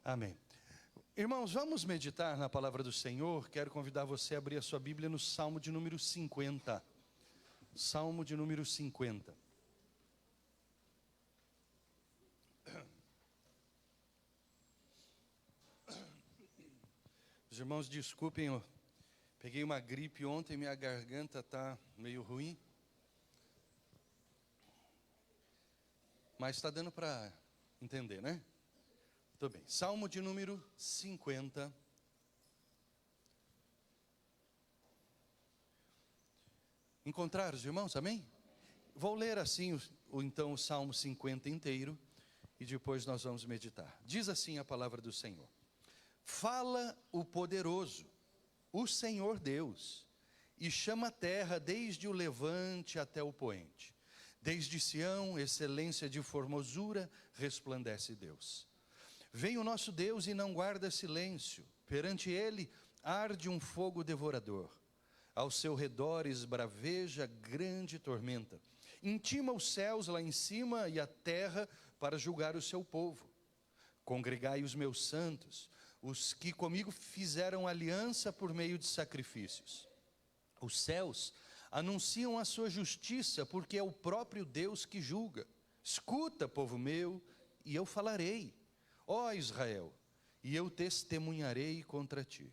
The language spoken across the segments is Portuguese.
Amém. Irmãos, vamos meditar na palavra do Senhor. Quero convidar você a abrir a sua Bíblia no Salmo de número 50. Salmo de número 50. Os irmãos, desculpem, eu peguei uma gripe ontem, minha garganta está meio ruim. Mas está dando para entender, né? Muito bem. Salmo de número 50. Encontraram os irmãos, amém? Vou ler assim então o Salmo 50 inteiro e depois nós vamos meditar. Diz assim a palavra do Senhor: Fala o poderoso, o Senhor Deus, e chama a terra desde o levante até o poente. Desde Sião, excelência de formosura, resplandece Deus. Vem o nosso Deus e não guarda silêncio, perante ele arde um fogo devorador. Ao seu redor esbraveja grande tormenta. Intima os céus lá em cima e a terra para julgar o seu povo. Congregai os meus santos, os que comigo fizeram aliança por meio de sacrifícios. Os céus anunciam a sua justiça, porque é o próprio Deus que julga. Escuta, povo meu, e eu falarei. Ó Israel, e eu testemunharei contra ti.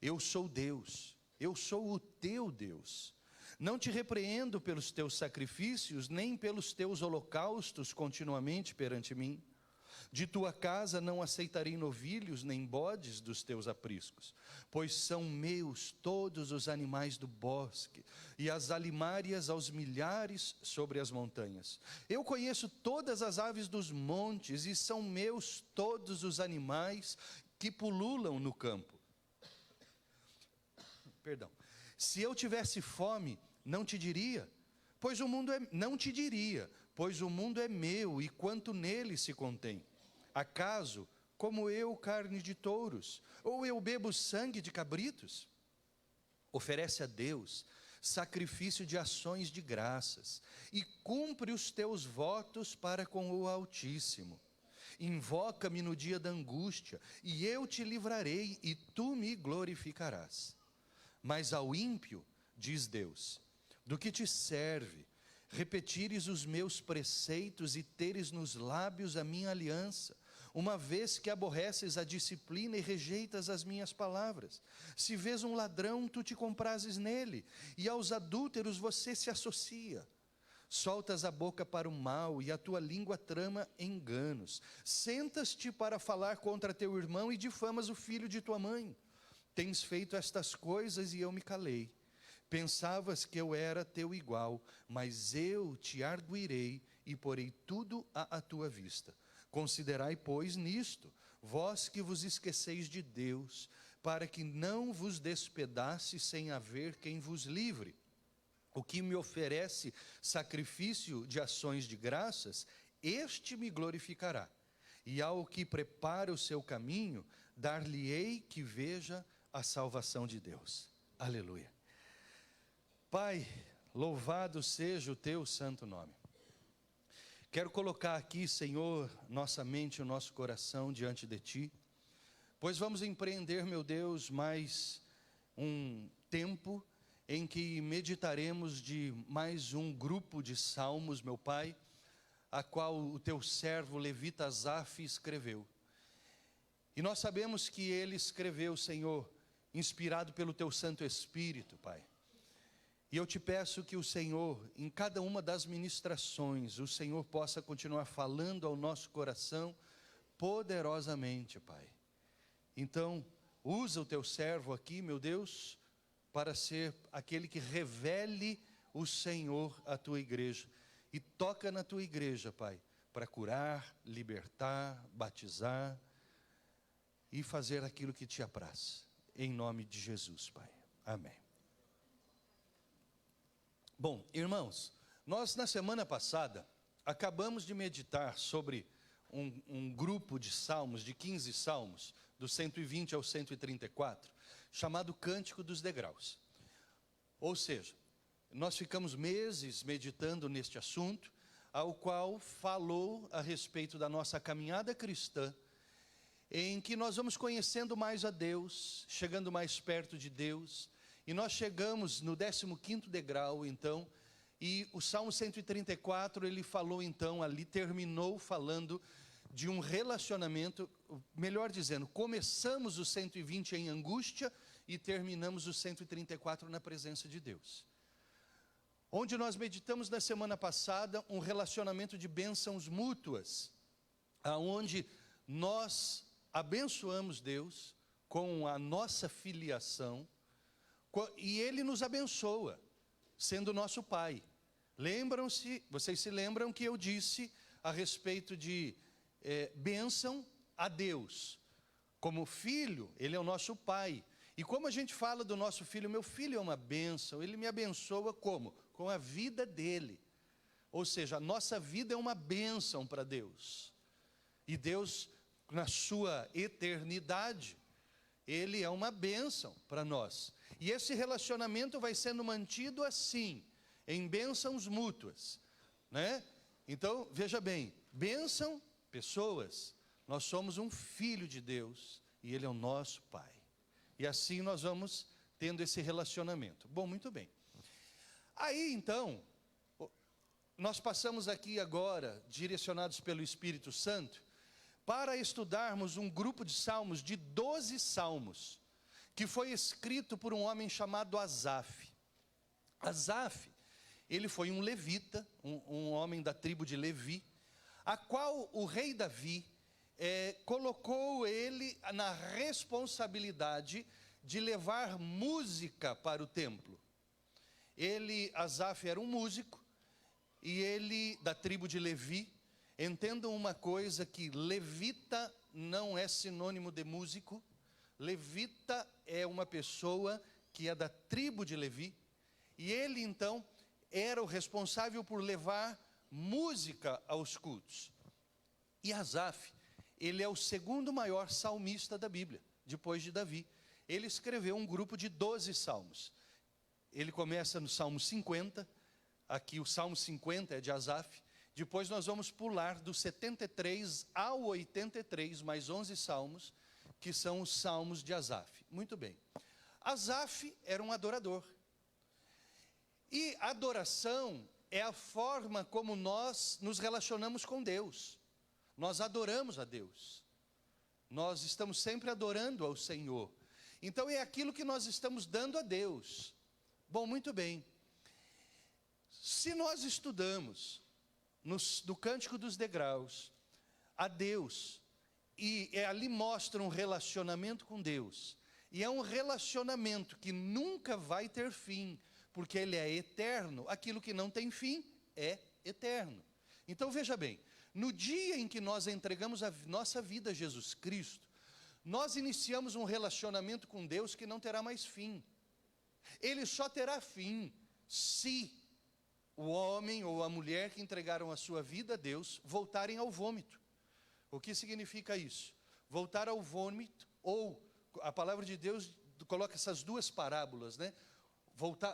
Eu sou Deus, eu sou o teu Deus. Não te repreendo pelos teus sacrifícios, nem pelos teus holocaustos continuamente perante mim. De tua casa não aceitarei novilhos, nem bodes dos teus apriscos, pois são meus todos os animais do bosque, e as alimárias aos milhares sobre as montanhas. Eu conheço todas as aves dos montes, e são meus todos os animais que pululam no campo. Perdão. Se eu tivesse fome, não te diria, pois o mundo é meu, e quanto nele se contém. Acaso, como eu, carne de touros, ou eu bebo sangue de cabritos? Oferece a Deus sacrifício de ações de graças, e cumpre os teus votos para com o Altíssimo. Invoca-me no dia da angústia, e eu te livrarei, e tu me glorificarás. Mas ao ímpio, diz Deus, do que te serve repetires os meus preceitos e teres nos lábios a minha aliança, uma vez que aborreces a disciplina e rejeitas as minhas palavras? Se vês um ladrão, tu te comprases nele, e aos adúlteros você se associa. Soltas a boca para o mal, e a tua língua trama enganos. Sentas-te para falar contra teu irmão, e difamas o filho de tua mãe. Tens feito estas coisas, e eu me calei. Pensavas que eu era teu igual, mas eu te arguirei e porei tudo à tua vista. Considerai, pois, nisto, vós que vos esqueceis de Deus, para que não vos despedace sem haver quem vos livre. O que me oferece sacrifício de ações de graças, este me glorificará. E ao que prepara o seu caminho, dar-lhe-ei que veja a salvação de Deus. Aleluia. Pai, louvado seja o teu santo nome. Quero colocar aqui, Senhor, nossa mente e o nosso coração diante de ti, pois vamos empreender, meu Deus, mais um tempo em que meditaremos de mais um grupo de salmos, meu Pai, a qual o teu servo levita Asaf escreveu. E nós sabemos que ele escreveu, Senhor, inspirado pelo teu Santo Espírito, Pai. E eu te peço que o Senhor, em cada uma das ministrações, o Senhor possa continuar falando ao nosso coração poderosamente, Pai. Então, usa o teu servo aqui, meu Deus, para ser aquele que revele o Senhor à tua igreja. E toca na tua igreja, Pai, para curar, libertar, batizar e fazer aquilo que te apraz. Em nome de Jesus, Pai. Amém. Bom, irmãos, nós na semana passada acabamos de meditar sobre um grupo de salmos, de 15 salmos, do 120 ao 134, chamado Cântico dos Degraus. Ou seja, nós ficamos meses meditando neste assunto, ao qual falou a respeito da nossa caminhada cristã, em que nós vamos conhecendo mais a Deus, chegando mais perto de Deus, e nós chegamos no 15º degrau, então, e o Salmo 134, ele falou então ali, terminou falando de um relacionamento, melhor dizendo, começamos o 120 em angústia e terminamos o 134 na presença de Deus. Onde nós meditamos na semana passada um relacionamento de bênçãos mútuas, aonde nós abençoamos Deus com a nossa filiação, e Ele nos abençoa, sendo nosso Pai. Lembram-se, vocês se lembram que eu disse a respeito de bênção a Deus. Como filho, Ele é o nosso Pai. E como a gente fala do nosso filho, meu filho é uma bênção, ele me abençoa como? Com a vida dele. Ou seja, a nossa vida é uma bênção para Deus. E Deus, na sua eternidade, Ele é uma bênção para nós. E esse relacionamento vai sendo mantido assim, em bênçãos mútuas, né? Então, veja bem, bênção, pessoas, nós somos um filho de Deus e Ele é o nosso Pai. E assim nós vamos tendo esse relacionamento. Bom, muito bem. Aí então, nós passamos aqui agora, direcionados pelo Espírito Santo, para estudarmos um grupo de salmos, de 12 salmos, que foi escrito por um homem chamado Asaf. Asaf, ele foi um levita, um homem da tribo de Levi, a qual o rei Davi colocou ele na responsabilidade de levar música para o templo. Asaf era um músico, e ele, da tribo de Levi, entendam uma coisa, que levita não é sinônimo de músico. Levita é uma pessoa que é da tribo de Levi, e ele então era o responsável por levar música aos cultos. E Asaf, ele é o segundo maior salmista da Bíblia, depois de Davi. Ele escreveu um grupo de 12 salmos. Ele começa no Salmo 50, aqui o Salmo 50 é de Asaf. Depois nós vamos pular do 73 ao 83, mais 11 salmos, que são os salmos de Asaf. Muito bem. Asaf era um adorador. E adoração é a forma como nós nos relacionamos com Deus. Nós adoramos a Deus. Nós estamos sempre adorando ao Senhor. Então é aquilo que nós estamos dando a Deus. Bom, muito bem. Se nós estudamos no Cântico dos Degraus a Deus, e ali mostra um relacionamento com Deus, e é um relacionamento que nunca vai ter fim, porque Ele é eterno. Aquilo que não tem fim é eterno. Então veja bem, no dia em que nós entregamos a nossa vida a Jesus Cristo, nós iniciamos um relacionamento com Deus que não terá mais fim. Ele só terá fim se o homem ou a mulher que entregaram a sua vida a Deus voltarem ao vômito. O que significa isso? Voltar ao vômito, ou a palavra de Deus coloca essas duas parábolas, né?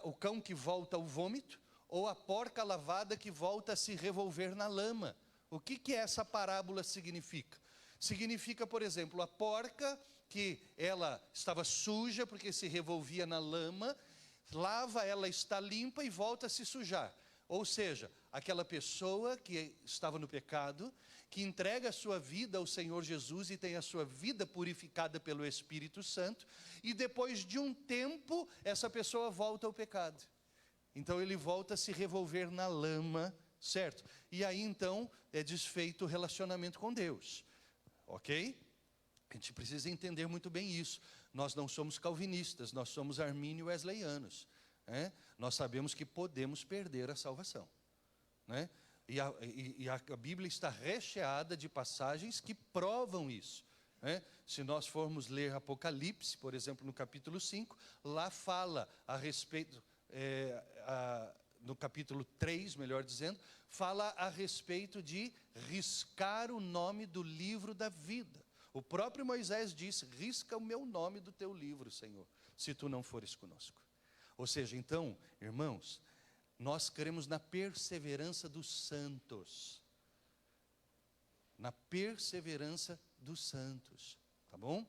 O cão que volta ao vômito, ou a porca lavada que volta a se revolver na lama. O que essa parábola significa? Significa, por exemplo, a porca que ela estava suja porque se revolvia na lama, lava, ela está limpa e volta a se sujar. Ou seja, aquela pessoa que estava no pecado, que entrega a sua vida ao Senhor Jesus e tem a sua vida purificada pelo Espírito Santo, e depois de um tempo, essa pessoa volta ao pecado. Então ele volta a se revolver na lama, certo? E aí então é desfeito o relacionamento com Deus, ok? A gente precisa entender muito bem isso. Nós não somos calvinistas, nós somos armínio wesleyanos. Nós sabemos que podemos perder a salvação, né? E a Bíblia está recheada de passagens que provam isso, né? Se nós formos ler Apocalipse, por exemplo, no capítulo 5, lá fala a respeito, no capítulo 3, melhor dizendo, fala a respeito de riscar o nome do livro da vida. O próprio Moisés disse: risca o meu nome do teu livro, Senhor, se tu não fores conosco. Ou seja, então, irmãos, nós cremos na perseverança dos santos. Na perseverança dos santos. bom?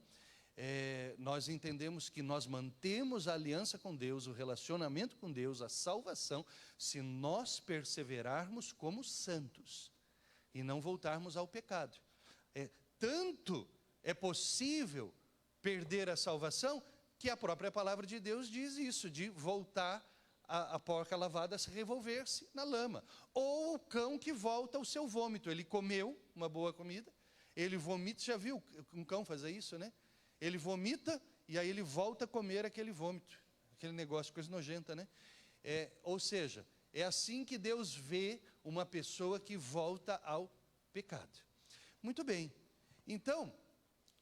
Nós entendemos que nós mantemos a aliança com Deus, o relacionamento com Deus, a salvação, se nós perseverarmos como santos e não voltarmos ao pecado. Tanto é possível perder a salvação que a própria palavra de Deus diz isso, de voltar a porca lavada a se revolver-se na lama. Ou o cão que volta ao seu vômito. Ele comeu uma boa comida, ele vomita, já viu um cão fazer isso, né? Ele vomita e aí ele volta a comer aquele vômito, aquele negócio, coisa nojenta, né? Ou seja, é assim que Deus vê uma pessoa que volta ao pecado. Muito bem, então,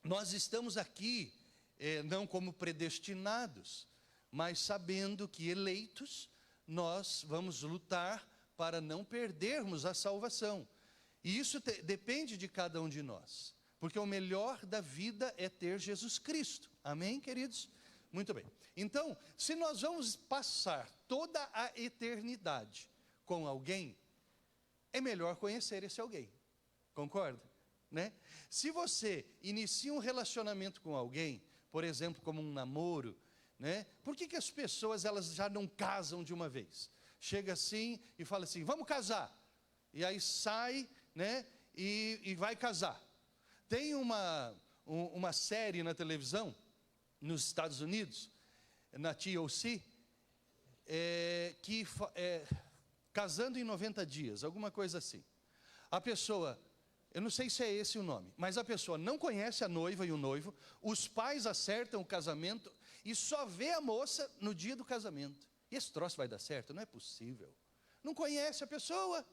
nós estamos aqui, não como predestinados, mas sabendo que eleitos, nós vamos lutar para não perdermos a salvação. E isso depende de cada um de nós. Porque o melhor da vida é ter Jesus Cristo. Amém, queridos? Muito bem. Então, se nós vamos passar toda a eternidade com alguém, é melhor conhecer esse alguém. Concorda? Né? Se você inicia um relacionamento com alguém, por exemplo, como um namoro, né? Por que as pessoas elas já não casam de uma vez? Chega assim e fala assim, vamos casar. E aí sai, né? E vai casar. Tem uma série na televisão, nos Estados Unidos, na TLC, Casando em 90 Dias, alguma coisa assim. A pessoa, eu não sei se é esse o nome, mas a pessoa não conhece a noiva e o noivo, os pais acertam o casamento e só vê a moça no dia do casamento. E esse troço vai dar certo? Não é possível. Não conhece a pessoa,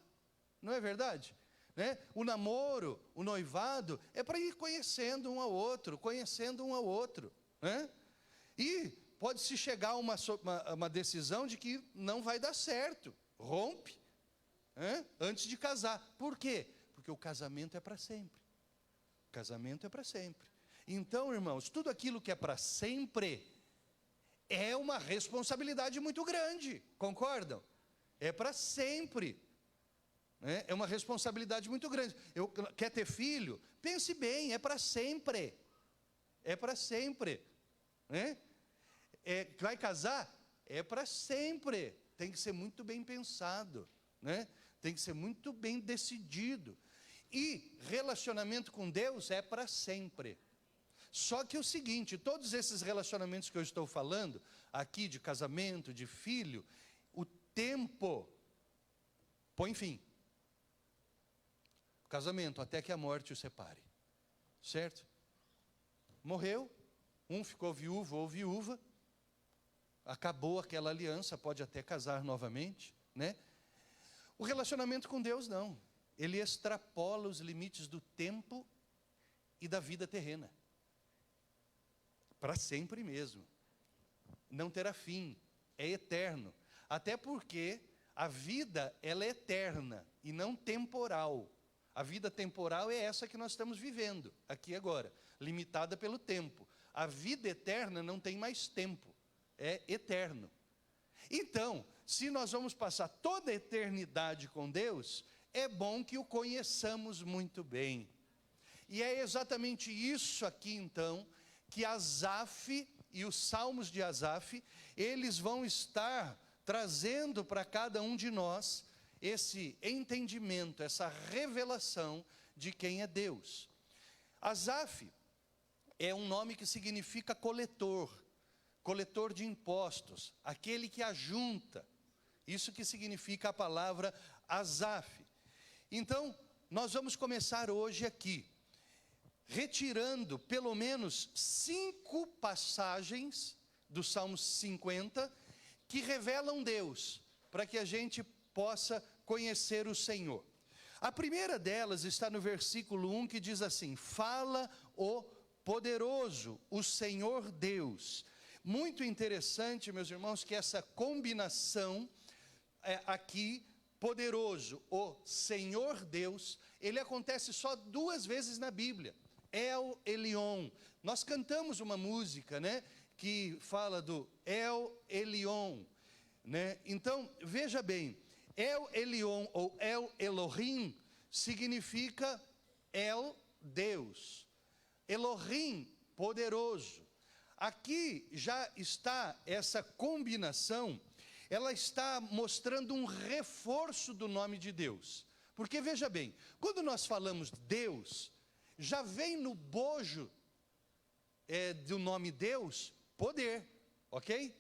não é verdade? Né? O namoro, o noivado, é para ir conhecendo um ao outro, né? E pode-se chegar a uma decisão de que não vai dar certo, rompe, né? Antes de casar. Por quê? Porque o casamento é para sempre. O casamento é para sempre. Então, irmãos, tudo aquilo que é para sempre é uma responsabilidade muito grande, concordam? É para sempre. É uma responsabilidade muito grande. Quer ter filho? Pense bem, é para sempre. É para sempre. Né? Vai casar? É para sempre. Tem que ser muito bem pensado. Né? Tem que ser muito bem decidido. E relacionamento com Deus é para sempre. Só que é o seguinte, todos esses relacionamentos que eu estou falando, aqui de casamento, de filho, o tempo põe fim. Casamento, até que a morte o separe, certo? Morreu, um ficou viúvo ou viúva, acabou aquela aliança, pode até casar novamente, né? O relacionamento com Deus não, ele extrapola os limites do tempo e da vida terrena, para sempre mesmo, não terá fim, é eterno, até porque a vida ela é eterna e não temporal. A vida temporal é essa que nós estamos vivendo, aqui agora, limitada pelo tempo. A vida eterna não tem mais tempo, é eterno. Então, se nós vamos passar toda a eternidade com Deus, é bom que o conheçamos muito bem. E é exatamente isso aqui, então, que Asaf e os Salmos de Asaf, eles vão estar trazendo para cada um de nós esse entendimento, essa revelação de quem é Deus. Asaf é um nome que significa coletor de impostos, aquele que ajunta. Isso que significa a palavra Asaf. Então, nós vamos começar hoje aqui, retirando pelo menos 5 passagens do Salmo 50, que revelam Deus, para que a gente possa conhecer o Senhor. A primeira delas está no versículo 1, que diz assim: fala o poderoso, o Senhor Deus. Muito interessante, meus irmãos, que essa combinação aqui, poderoso, o Senhor Deus, ele acontece só 2 vezes na Bíblia. El Elyon. Nós cantamos uma música, né, que fala do El Elyon, né? Então, veja bem, El Elyon ou El Elohim significa El Deus. Elohim poderoso. Aqui já está essa combinação, ela está mostrando um reforço do nome de Deus. Porque veja bem, quando nós falamos Deus, já vem no bojo do nome Deus, poder, ok?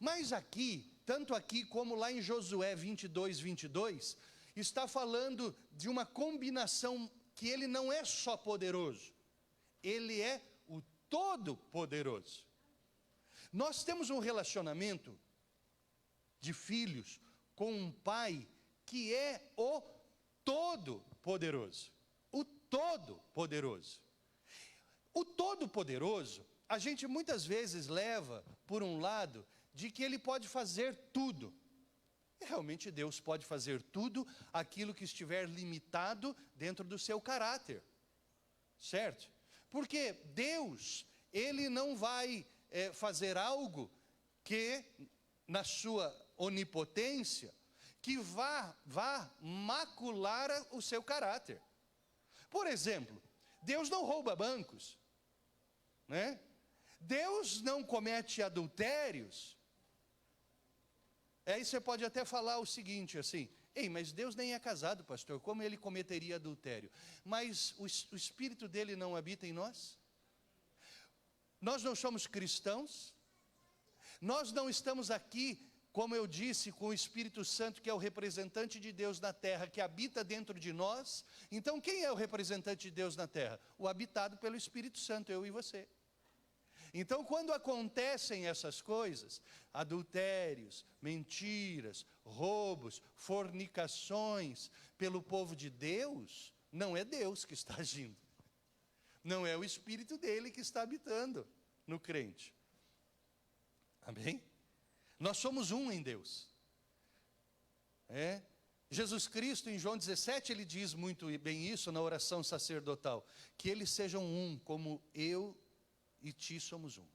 Mas aqui, tanto aqui como lá em Josué 22, 22, está falando de uma combinação que ele não é só poderoso, ele é o Todo-Poderoso. Nós temos um relacionamento de filhos com um pai que é o Todo-Poderoso. O Todo-Poderoso. O Todo-Poderoso, a gente muitas vezes leva por um lado de que ele pode fazer tudo. E realmente Deus pode fazer tudo aquilo que estiver limitado dentro do seu caráter. Certo? Porque Deus, ele não vai fazer algo que, na sua onipotência, que vá macular o seu caráter. Por exemplo, Deus não rouba bancos, né? Deus não comete adultérios. Aí você pode até falar o seguinte, assim: ei, mas Deus nem é casado, pastor, como ele cometeria adultério? Mas o Espírito dele não habita em nós? Nós não somos cristãos? Nós não estamos aqui, como eu disse, com o Espírito Santo, que é o representante de Deus na terra, que habita dentro de nós? Então quem é o representante de Deus na terra? O habitado pelo Espírito Santo, eu e você. Então quando acontecem essas coisas, adultérios, mentiras, roubos, fornicações, pelo povo de Deus, não é Deus que está agindo. Não é o Espírito dele que está habitando no crente. Amém? Nós somos um em Deus. Jesus Cristo, em João 17, ele diz muito bem isso na oração sacerdotal, que eles sejam um, como eu e ti somos um.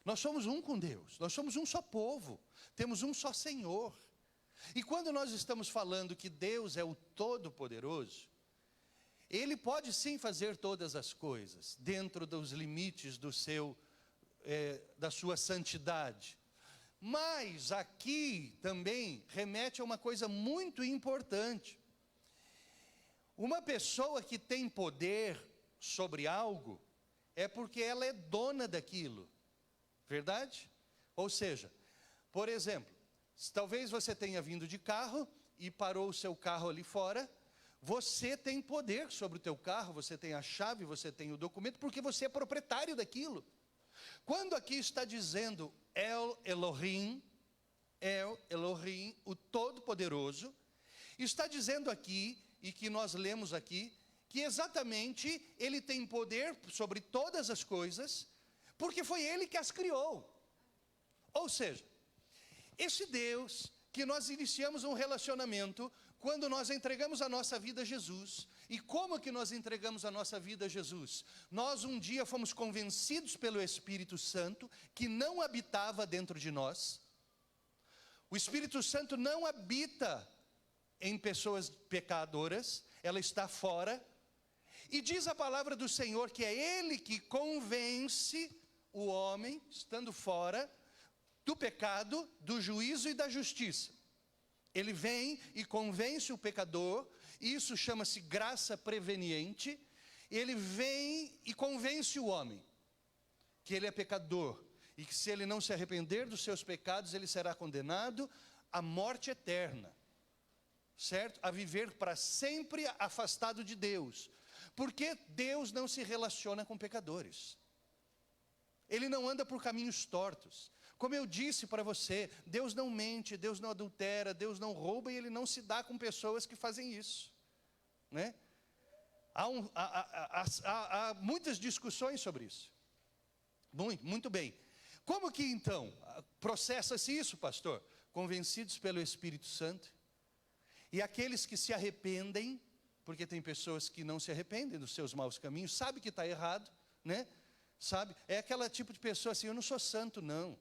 Nós somos um com Deus, nós somos um só povo, temos um só Senhor. E quando nós estamos falando que Deus é o Todo-Poderoso, ele pode sim fazer todas as coisas, dentro dos limites da sua santidade. Mas aqui também remete a uma coisa muito importante. Uma pessoa que tem poder sobre algo, é porque ela é dona daquilo, verdade? Ou seja, por exemplo, talvez você tenha vindo de carro e parou o seu carro ali fora. Você tem poder sobre o teu carro, você tem a chave, você tem o documento, porque você é proprietário daquilo. Quando aqui está dizendo El Elohim, o Todo-Poderoso, está dizendo aqui, e que nós lemos aqui, que exatamente ele tem poder sobre todas as coisas, porque foi ele que as criou. Ou seja, esse Deus que nós iniciamos um relacionamento quando nós entregamos a nossa vida a Jesus. E como que nós entregamos a nossa vida a Jesus? Nós um dia fomos convencidos pelo Espírito Santo que não habitava dentro de nós. O Espírito Santo não habita em pessoas pecadoras, ela está fora. E diz a palavra do Senhor que é Ele que convence o homem, estando fora, do pecado, do juízo e da justiça. Ele vem e convence o pecador, isso chama-se graça preveniente. Ele vem e convence o homem que ele é pecador, e que se ele não se arrepender dos seus pecados, ele será condenado à morte eterna, certo? A viver para sempre afastado de Deus. Porque Deus não se relaciona com pecadores. Ele não anda por caminhos tortos. Como eu disse para você, Deus não mente, Deus não adultera, Deus não rouba, e Ele não se dá com pessoas que fazem isso, né? Há muitas discussões sobre isso. Muito bem. Como que então processa-se isso, pastor? Convencidos pelo Espírito Santo. E aqueles que se arrependem, porque tem pessoas que não se arrependem dos seus maus caminhos, sabe que está errado, né? Sabe? É aquela tipo de pessoa assim: eu não sou santo não,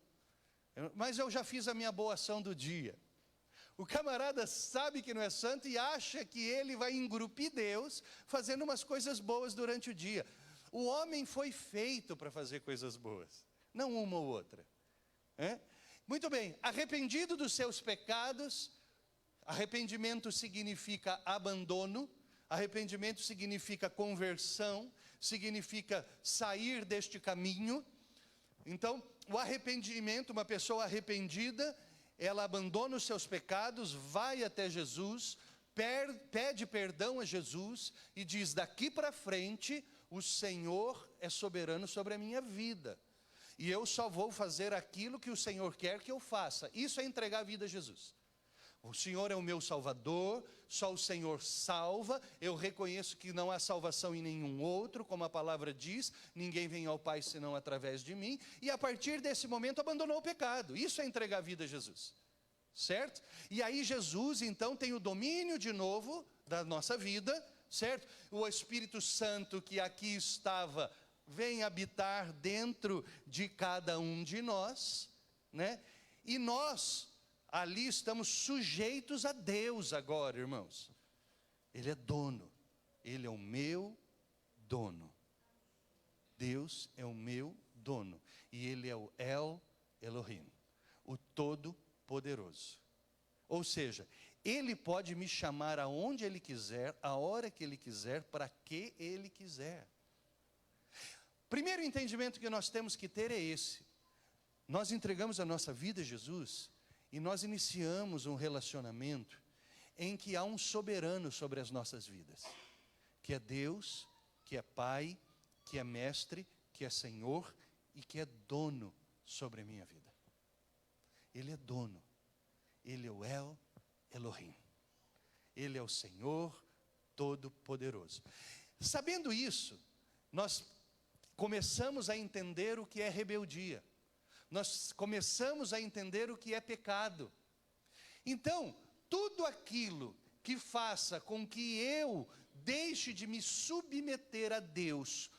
mas eu já fiz a minha boa ação do dia. O camarada sabe que não é santo e acha que ele vai engrupir Deus fazendo umas coisas boas durante o dia. O homem foi feito para fazer coisas boas, não uma ou outra. Muito bem, arrependido dos seus pecados, arrependimento significa abandono, arrependimento significa conversão, significa sair deste caminho. Então, o arrependimento, uma pessoa arrependida, ela abandona os seus pecados, vai até Jesus, pede perdão a Jesus e diz: daqui para frente, o Senhor é soberano sobre a minha vida. E eu só vou fazer aquilo que o Senhor quer que eu faça. Isso é entregar a vida a Jesus. O Senhor é o meu Salvador, só o Senhor salva. Eu reconheço que não há salvação em nenhum outro, como a palavra diz, ninguém vem ao Pai senão através de mim. E a partir desse momento abandonou o pecado. Isso é entregar a vida a Jesus, certo? E aí Jesus então tem o domínio de novo da nossa vida, certo? O Espírito Santo que aqui estava vem habitar dentro de cada um de nós, né? E nós ali estamos sujeitos a Deus agora, irmãos. Ele é dono, Ele é o meu dono. Deus é o meu dono, e Ele é o El Elohim, o Todo-Poderoso. Ou seja, Ele pode me chamar aonde Ele quiser, a hora que Ele quiser, para que Ele quiser. Primeiro entendimento que nós temos que ter é esse: nós entregamos a nossa vida a Jesus, e nós iniciamos um relacionamento em que há um soberano sobre as nossas vidas, que é Deus, que é Pai, que é Mestre, que é Senhor e que é dono sobre a minha vida. Ele é dono, Ele é o El Elohim, Ele é o Senhor Todo-Poderoso. Sabendo isso, nós começamos a entender o que é rebeldia. Nós começamos a entender o que é pecado. Então, tudo aquilo que faça com que eu deixe de me submeter a Deus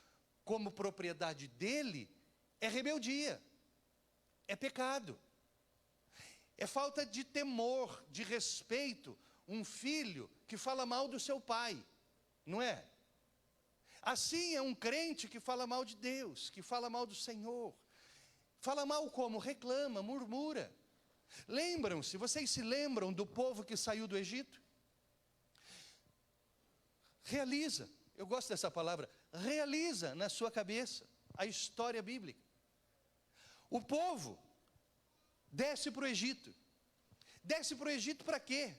como propriedade dele, é rebeldia, é pecado, é falta de temor, de respeito. Um filho que fala mal do seu pai, não é? Assim é um crente que fala mal de Deus, que fala mal do Senhor. Fala mal como? Reclama, murmura. Lembram-se, vocês se lembram do povo que saiu do Egito? Realiza, eu gosto dessa palavra, realiza na sua cabeça a história bíblica. O povo desce para o Egito. Desce para o Egito para quê?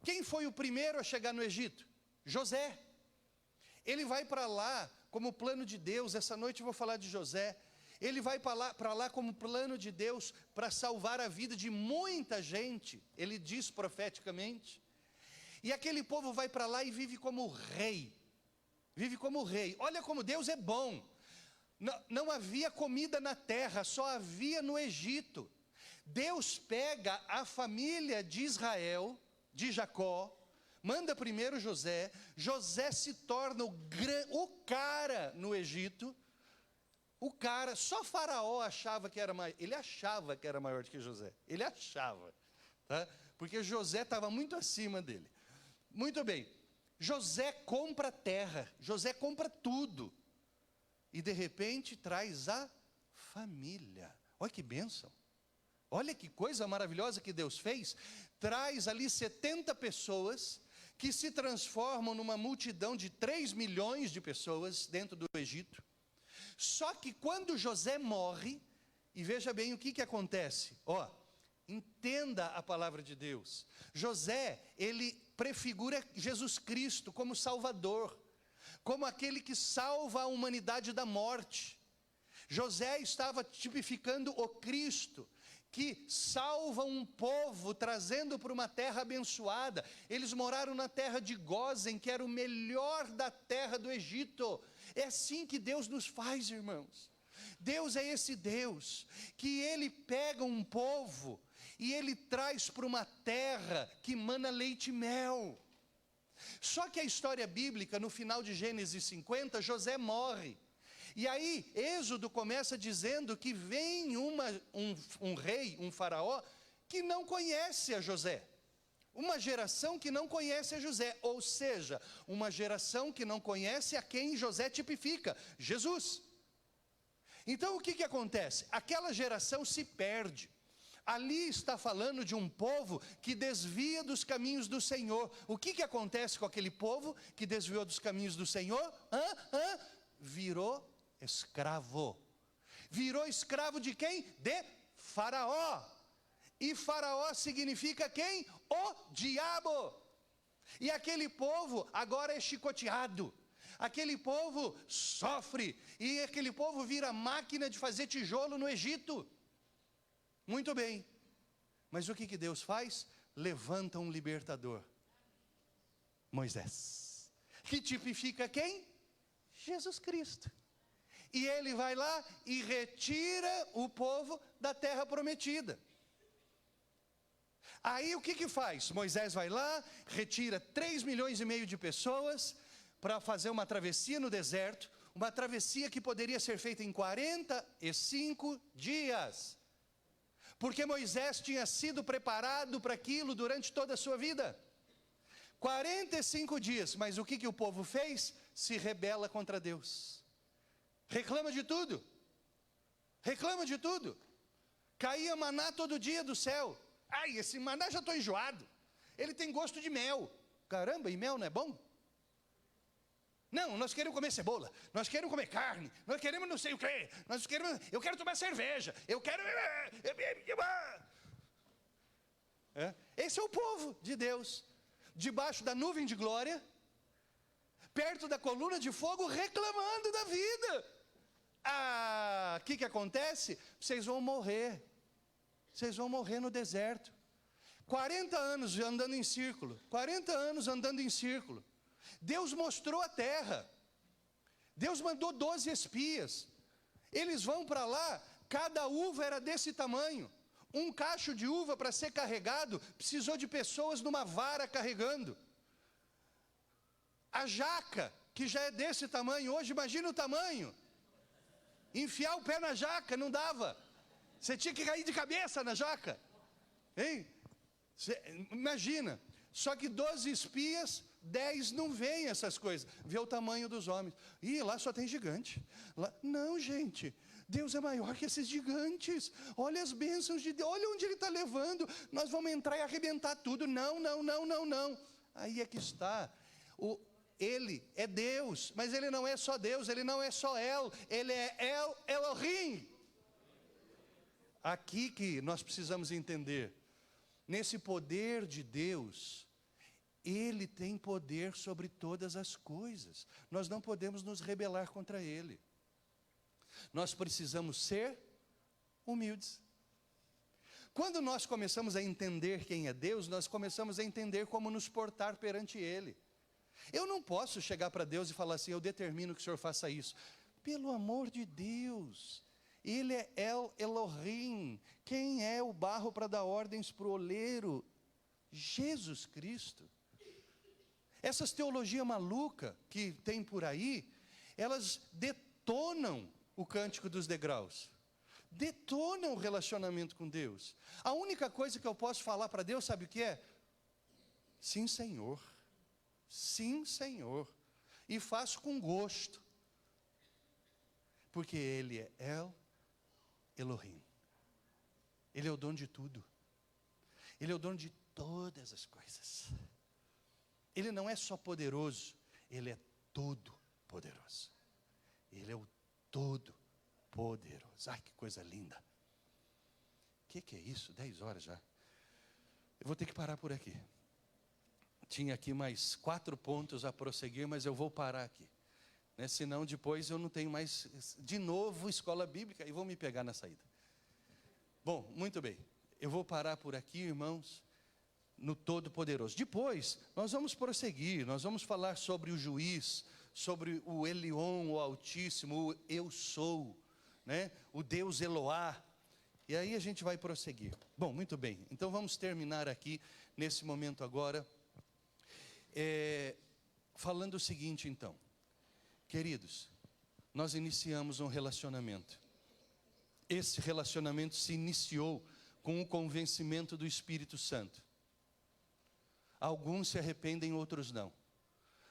Quem foi o primeiro a chegar no Egito? José. Ele vai para lá como plano de Deus. Essa noite eu vou falar de José. Ele vai para lá como plano de Deus para salvar a vida de muita gente. Ele diz profeticamente. E aquele povo vai para lá e vive como rei. Vive como rei. Olha como Deus é bom. Não havia comida na terra, só havia no Egito. Deus pega a família de Israel, de Jacó, manda primeiro José. José se torna o cara no Egito. O cara, só Faraó achava que era maior. Ele achava que era maior do que José. Ele achava, tá? Porque José estava muito acima dele. Muito bem, José compra terra, José compra tudo. E de repente traz a família. Olha que bênção. Olha que coisa maravilhosa que Deus fez. Traz ali 70 pessoas que se transformam numa multidão de 3 milhões de pessoas dentro do Egito. Só que quando José morre, e veja bem o que acontece, entenda a palavra de Deus. José, ele prefigura Jesus Cristo como Salvador, como aquele que salva a humanidade da morte. José estava tipificando o Cristo, que salva um povo, trazendo para uma terra abençoada. Eles moraram na terra de Gósen, que era o melhor da terra do Egito. É assim que Deus nos faz, irmãos. Deus é esse Deus, que Ele pega um povo, e Ele traz para uma terra que mana leite e mel. Só que a história bíblica, no final de Gênesis 50, José morre. E aí, Êxodo começa dizendo que vem um rei, um faraó, que não conhece a José. Uma geração que não conhece a José, ou seja, uma geração que não conhece a quem José tipifica, Jesus. Então o que acontece? Aquela geração se perde. Ali está falando de um povo que desvia dos caminhos do Senhor. O que acontece com aquele povo que desviou dos caminhos do Senhor? Virou escravo. Virou escravo de quem? De Faraó. E Faraó significa quem? O diabo. E aquele povo agora é chicoteado. Aquele povo sofre. E aquele povo vira máquina de fazer tijolo no Egito. Muito bem. Mas o que Deus faz? Levanta um libertador. Moisés. Que tipifica quem? Jesus Cristo. E ele vai lá e retira o povo da terra prometida. Aí o que faz? Moisés vai lá, retira 3,5 milhões de pessoas para fazer uma travessia no deserto, uma travessia que poderia ser feita em 45 dias. Porque Moisés tinha sido preparado para aquilo durante toda a sua vida. 45 dias, mas o que o povo fez? Se rebela contra Deus. Reclama de tudo. Reclama de tudo. Caía maná todo dia do céu. Ai, esse maná já estou enjoado. Ele tem gosto de mel. Caramba, e mel não é bom? Não, nós queremos comer cebola. Nós queremos comer carne. Nós queremos não sei o quê. Eu quero tomar cerveja. Eu quero... Esse é o povo de Deus. Debaixo da nuvem de glória. Perto da coluna de fogo, reclamando da vida. O que acontece? Vocês vão morrer. Vocês vão morrer no deserto. 40 anos andando em círculo. 40 anos andando em círculo. Deus mostrou a terra. Deus mandou 12 espias. Eles vão para lá, cada uva era desse tamanho. Um cacho de uva para ser carregado, precisou de pessoas numa vara carregando. A jaca, que já é desse tamanho, hoje imagina o tamanho. Enfiar o pé na jaca não dava. Você tinha que cair de cabeça na jaca. Hein? Imagina. Só que 12 espias, 10 não veem essas coisas. Vê o tamanho dos homens. Ih, lá só tem gigante. Não, gente. Deus é maior que esses gigantes. Olha as bênçãos de Deus. Olha onde Ele está levando. Nós vamos entrar e arrebentar tudo. Não. Aí é que está. Ele é Deus. Mas Ele não é só Deus. Ele não é só El. Ele é El Elohim. Aqui que nós precisamos entender. Nesse poder de Deus, Ele tem poder sobre todas as coisas. Nós não podemos nos rebelar contra Ele. Nós precisamos ser humildes. Quando nós começamos a entender quem é Deus, nós começamos a entender como nos portar perante Ele. Eu não posso chegar para Deus e falar assim, eu determino que o Senhor faça isso. Pelo amor de Deus, Ele é El Elohim. Quem é o barro para dar ordens para o oleiro? Jesus Cristo. Essas teologias malucas que tem por aí, elas detonam o cântico dos degraus. Detonam o relacionamento com Deus. A única coisa que eu posso falar para Deus, sabe o que é? Sim, Senhor. Sim, Senhor. E faço com gosto. Porque Ele é El Elohim. Ele é o dono de tudo. Ele é o dono de todas as coisas. Ele não é só poderoso, Ele é todo poderoso. Ele é o todo poderoso. Ai, que coisa linda. O que é isso? 10 horas já. Eu vou ter que parar por aqui. Tinha aqui mais 4 pontos a prosseguir, mas eu vou parar aqui. Senão depois eu não tenho mais, de novo, escola bíblica e vão me pegar na saída. Bom, muito bem. Eu vou parar por aqui, irmãos, no Todo-Poderoso. Depois, nós vamos prosseguir, nós vamos falar sobre o juiz, sobre o Elion, o Altíssimo, o Eu Sou, o Deus Eloá. E aí a gente vai prosseguir. Bom, muito bem. Então vamos terminar aqui, nesse momento agora, falando o seguinte então. Queridos, nós iniciamos um relacionamento. Esse relacionamento se iniciou com o convencimento do Espírito Santo. Alguns se arrependem, outros não.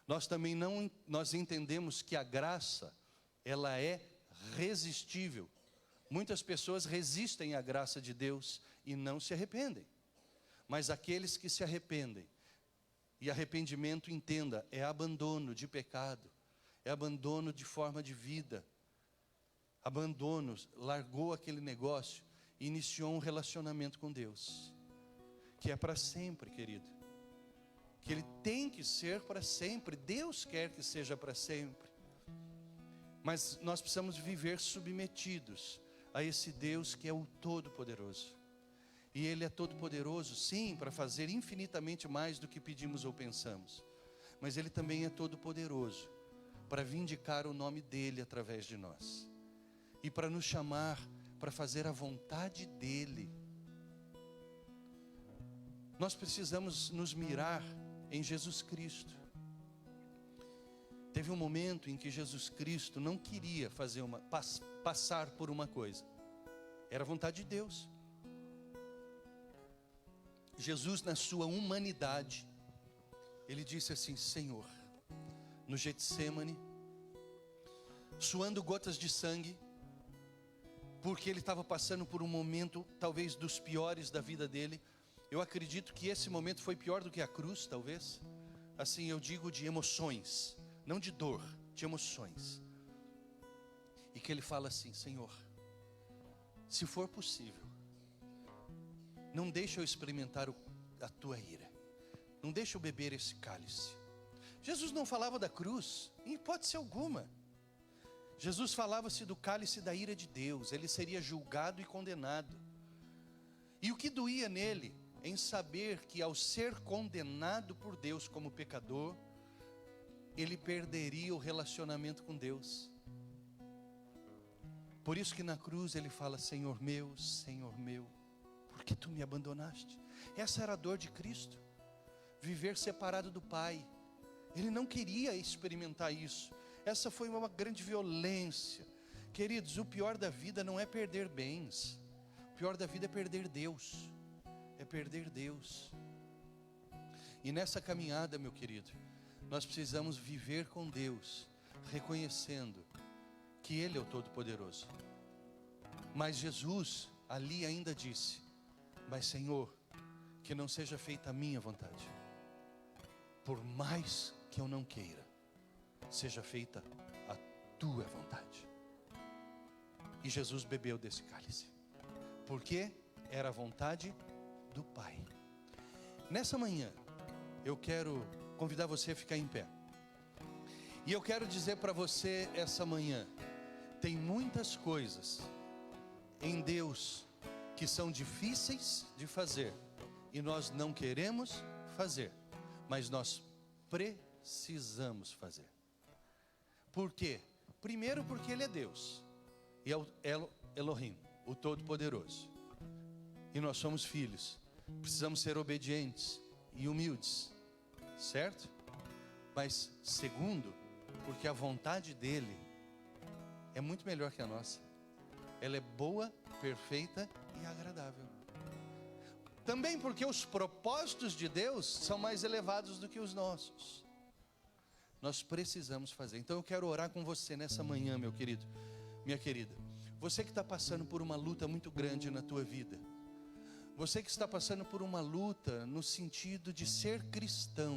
Nós entendemos que a graça, ela é resistível. Muitas pessoas resistem à graça de Deus e não se arrependem. Mas aqueles que se arrependem, e arrependimento, entenda, é abandono de pecado, é abandono de forma de vida, abandono, largou aquele negócio e iniciou um relacionamento com Deus, que é para sempre, querido, que ele tem que ser para sempre. Deus quer que seja para sempre, mas nós precisamos viver submetidos a esse Deus que é o Todo-Poderoso. E Ele é todo-poderoso, sim, para fazer infinitamente mais do que pedimos ou pensamos. Mas Ele também é todo-poderoso para vindicar o nome dEle através de nós. E para nos chamar para fazer a vontade dEle. Nós precisamos nos mirar em Jesus Cristo. Teve um momento em que Jesus Cristo não queria passar por uma coisa. Era a vontade de Deus. Jesus, na sua humanidade, ele disse assim: Senhor, no Getsemane, suando gotas de sangue, porque ele estava passando por um momento talvez dos piores da vida dele. Eu acredito que esse momento foi pior do que a cruz, talvez. Assim eu digo, de emoções, não de dor, de emoções. E que ele fala assim: Senhor, se for possível, não deixa eu experimentar a tua ira, não deixa eu beber esse cálice. Jesus não falava da cruz, em hipótese alguma. Jesus falava-se do cálice da ira de Deus. Ele seria julgado e condenado. E o que doía nele, em saber que ao ser condenado por Deus como pecador, ele perderia o relacionamento com Deus. Por isso que na cruz ele fala: Senhor meu, por que tu me abandonaste? Essa era a dor de Cristo, viver separado do Pai. Ele não queria experimentar isso. Essa foi uma grande violência. Queridos, o pior da vida não é perder bens. O pior da vida é perder Deus. É perder Deus. E nessa caminhada, meu querido, nós precisamos viver com Deus, reconhecendo que Ele é o Todo-Poderoso. Mas Jesus ali ainda disse: mas Senhor, que não seja feita a minha vontade, por mais que eu não queira, seja feita a tua vontade. E Jesus bebeu desse cálice, porque era a vontade do Pai. Nessa manhã, eu quero convidar você a ficar em pé. E eu quero dizer para você essa manhã: tem muitas coisas em Deus que são difíceis de fazer, e nós não queremos fazer, mas nós precisamos fazer. Por quê? Primeiro, porque Ele é Deus, e é o Elohim, o Todo-Poderoso, e nós somos filhos, precisamos ser obedientes e humildes, certo? Mas segundo, porque a vontade dEle é muito melhor que a nossa. Ela é boa, perfeita e agradável. Também porque os propósitos de Deus são mais elevados do que os nossos. Nós precisamos fazer. Então eu quero orar com você nessa manhã, meu querido, minha querida. Você que está passando por uma luta muito grande na tua vida. Você que está passando por uma luta no sentido de ser cristão.